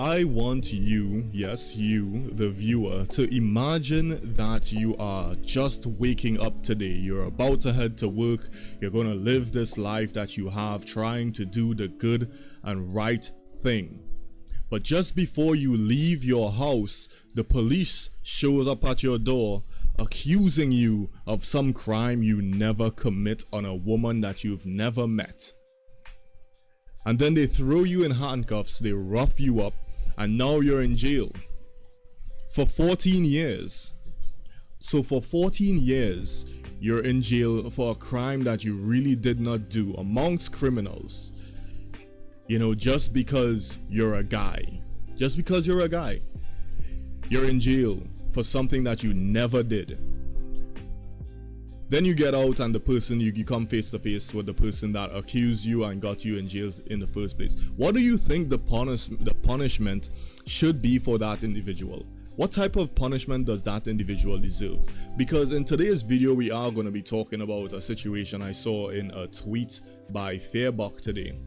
I want you, yes you, the viewer, to imagine that you are just waking up today. You're about to head to work. You're gonna live this life that you have, trying to do the good and right thing. But just before you leave your house, the police shows up at your door accusing you of some crime you never commit on a woman that you've never met. And then they throw you in handcuffs, they rough you up, and now you're in jail for 14 years. So for 14 years, you're in jail for a crime that you really did not do amongst criminals. You know, just because you're a guy. Just because you're a guy. You're in jail for something that you never did. Then you get out and the person, you come face to face with the person that accused you and got you in jail in the first place. What do you think the punishment should be for that individual? What type of punishment does that individual deserve? Because in today's video, we are going to be talking about a situation I saw in a tweet by Fairbuck today,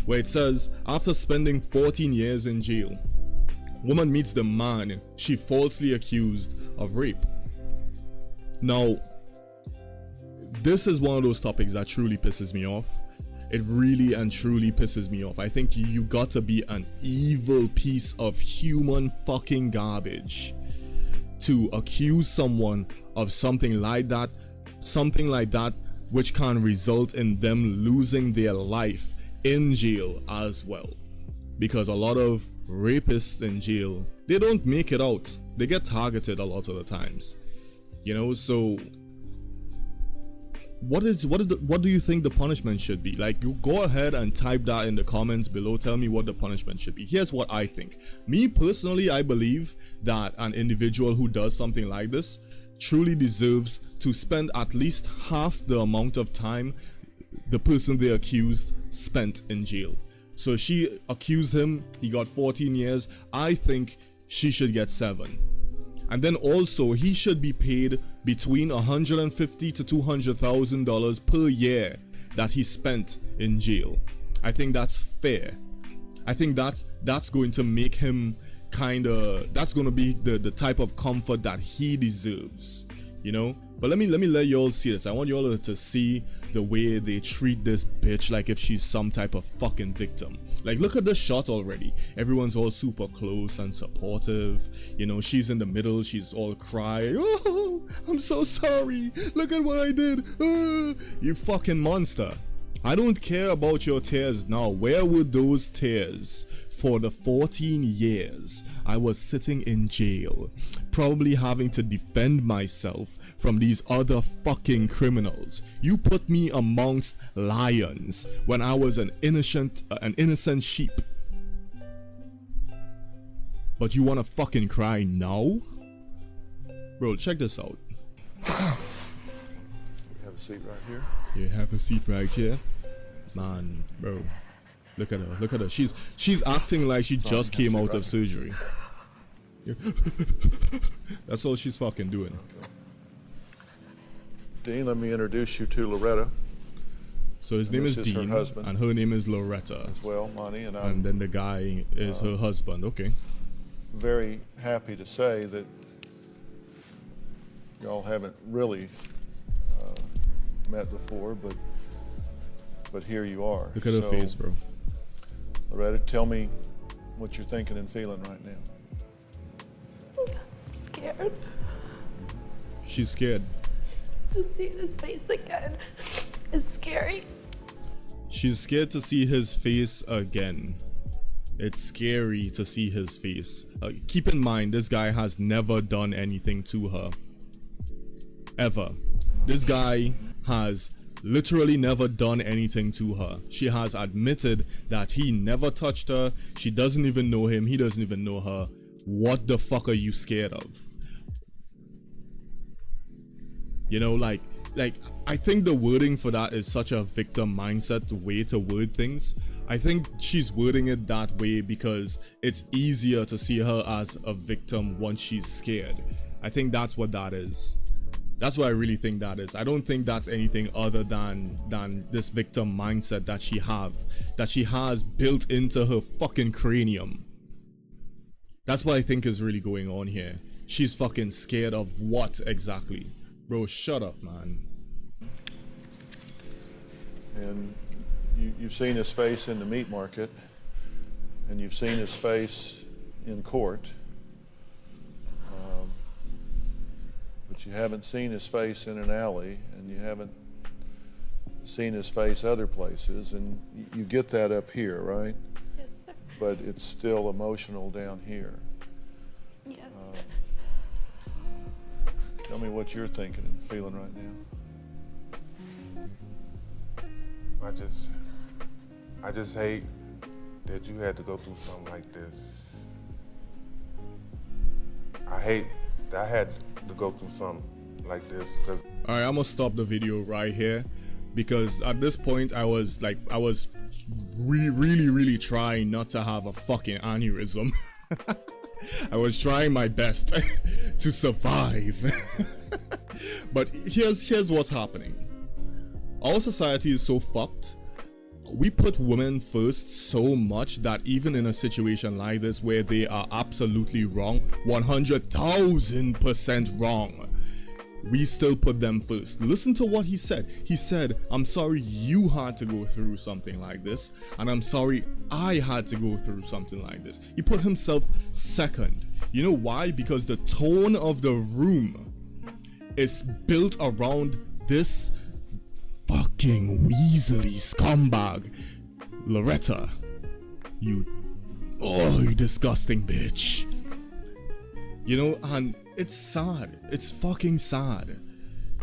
where it says, after spending 14 years in jail, woman meets the man she falsely accused of rape. Now, this is one of those topics that truly pisses me off. It really and truly pisses me off. I think you got to be an evil piece of human fucking garbage to accuse someone of something like that which can result in them losing their life in jail as well. Because a lot of rapists in jail, they don't make it out. They get targeted a lot of the times. You know, so what do you think the punishment should be? Like, you go ahead and type that in the comments below. Tell me what the punishment should be. Here's what I think. Me personally, I believe that an individual who does something like this truly deserves to spend at least half the amount of time the person they accused spent in jail. So she accused him, he got 14 years. I think she should get 7. And then also, he should be paid between $150,000 to $200,000 per year that he spent in jail. I think that's fair. I think that's going to make him that's going to be the type of comfort that he deserves, you know. But let me let y'all see this. I want y'all to see the way they treat this bitch like if she's some type of fucking victim. Like, look at the shot already. Everyone's all super close and supportive. You know, she's in the middle. She's all crying. Oh, I'm so sorry. Look at what I did. You fucking monster. I don't care about your tears now. Where were those tears for the 14 years I was sitting in jail, probably having to defend myself from these other fucking criminals? You put me amongst lions when I was an innocent sheep. But you wanna fucking cry now? Bro, check this out. We have a seat right here. You have a seat right here. Man, bro. Look at her. Look at her. She's acting like she just came out of surgery. That's all she's fucking doing. Dean, let me introduce you to Loretta. So his name is Dean, her husband, and her name is Loretta. as well, Monty, And then the guy is her husband. Okay. very happy to say that y'all haven't really met before, but here you are. Look at her face, bro. Loretta, tell me what you're thinking and feeling right now. I'm scared She's scared. to see his face again. It's scary. She's scared to see his face again. It's scary to see his face. Keep in mind, this guy has never done anything to her. Ever. This guy has literally never done anything to her. She has admitted that he never touched her. She doesn't even know him. He doesn't even know her. What the fuck are you scared of? You know, like I think the wording for that is such a victim mindset way to word things. I think she's wording it that way because it's easier to see her as a victim once she's scared. I think that's what that is. That's what I really think that is. I don't think that's anything other than this victim mindset that she has built into her fucking cranium. That's what I think is really going on here. She's fucking scared of what exactly? Bro, shut up, man. And you've seen his face in the meat market, and you've seen his face in court, but you haven't seen his face in an alley, and you haven't seen his face other places, and you get that up here, right? Yes, sir. But it's still emotional down here. Yes. Tell me what you're thinking and feeling right now. I just hate that you had to go through something like this. I hate that I had to go through something like this, because Alright, I'm gonna stop the video right here because at this point I was really trying not to have a fucking aneurysm. I was trying my best to survive. But here's what's happening. Our society is so fucked. We put women first so much that even in a situation like this where they are absolutely wrong, 100,000% wrong, we still put them first. Listen to what he said. He said, I'm sorry you had to go through something like this, and I'm sorry I had to go through something like this. He put himself second. You know why? Because the tone of the room is built around this fucking Weasley scumbag. Loretta, you disgusting bitch. You know, and it's sad. It's fucking sad.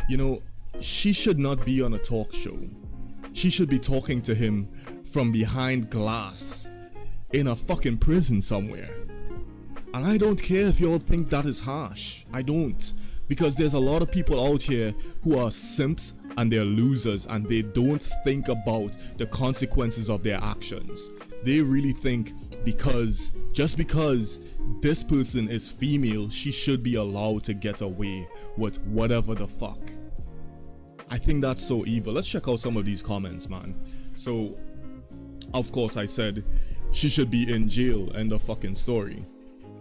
You know, she should not be on a talk show. She should be talking to him from behind glass in a fucking prison somewhere. And I don't care if y'all think that is harsh. I don't. Because there's a lot of people out here who are simps and they're losers and they don't think about the consequences of their actions. They really think just because this person is female, she should be allowed to get away with whatever the fuck. I think that's so evil. Let's check out some of these comments, man. So, of course I said she should be in jail, end of fucking story.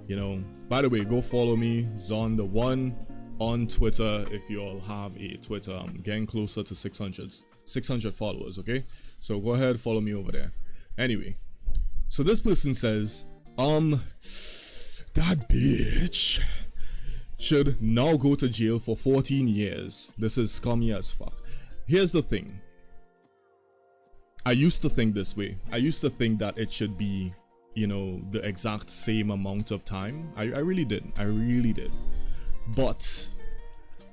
You know, by the way, go follow me, Zon1, on Twitter if you all have a Twitter. I'm getting closer to 600 followers, okay? So go ahead, follow me over there. Anyway, so this person says, that bitch should now go to jail for 14 years. This is scummy as fuck. Here's the thing. I used to think this way. I used to think that it should be, you know, the exact same amount of time. I really did. I really did. But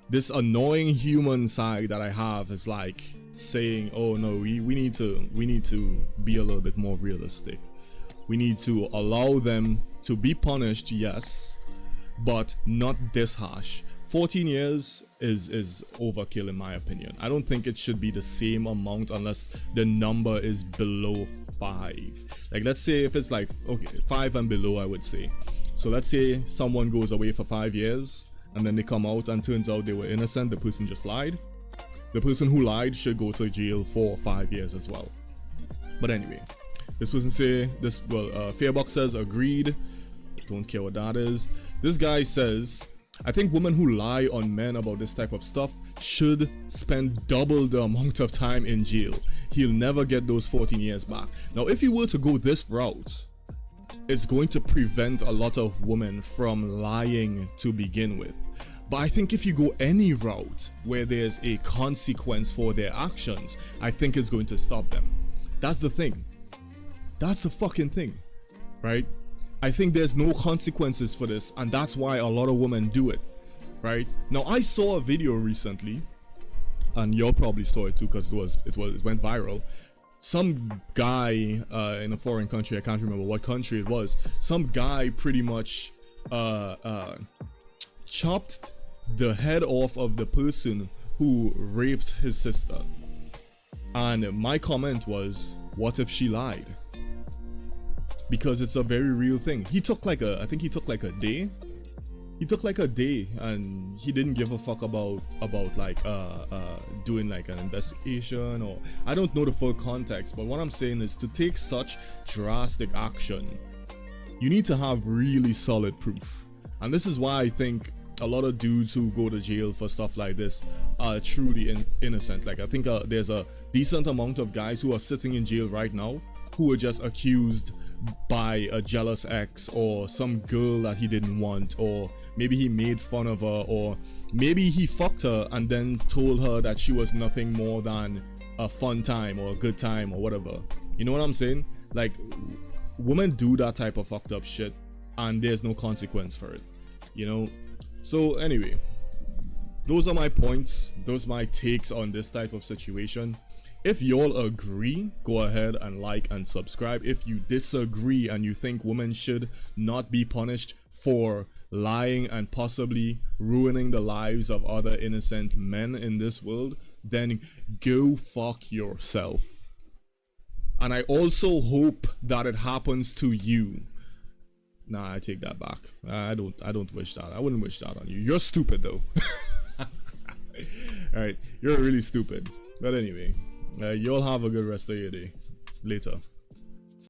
this annoying human side that I have is like saying, oh no, we need to be a little bit more realistic. We need to allow them to be punished, yes, but not this harsh. 14 years is overkill in my opinion. I don't think it should be the same amount unless the number is below 5. Like, let's say if it's like, okay, 5 and below, I would say. So let's say someone goes away for 5 years and then they come out and turns out they were innocent, the person just lied. The person who lied should go to jail for 5 years as well. But anyway, this person say this, well, Fairbox says agreed. Don't care what that is. This guy says, I think women who lie on men about this type of stuff should spend double the amount of time in jail. He'll never get those 14 years back. Now, if you were to go this route, it's going to prevent a lot of women from lying to begin with. But I think if you go any route where there's a consequence for their actions, I think it's going to stop them. That's the thing. That's the fucking thing, right? I think there's no consequences for this, and that's why a lot of women do it, right? Now, I saw a video recently, and y'all probably saw it too because it went viral. Some guy in a foreign country, I can't remember what country it was, some guy pretty much chopped the head off of the person who raped his sister. And my comment was, what if she lied? Because it's a very real thing. He took like I think he took like a day. He took like a day and he didn't give a fuck about like doing like an investigation, or I don't know the full context, but what I'm saying is to take such drastic action you need to have really solid proof. And this is why I think a lot of dudes who go to jail for stuff like this are truly innocent. Like, I think there's a decent amount of guys who are sitting in jail right now who were just accused by a jealous ex, or some girl that he didn't want, or maybe he made fun of her, or maybe he fucked her and then told her that she was nothing more than a fun time or a good time or whatever. You know what I'm saying? Like, women do that type of fucked up shit and there's no consequence for it, you know? So anyway, those are my points, those are my takes on this type of situation. If y'all agree, go ahead and like and subscribe. If you disagree and you think women should not be punished for lying and possibly ruining the lives of other innocent men in this world, then go fuck yourself. And I also hope that it happens to you. Nah, I take that back. I don't wish that. I wouldn't wish that on you. You're stupid though. Alright, you're really stupid. But anyway, y'all have a good rest of your day. Later.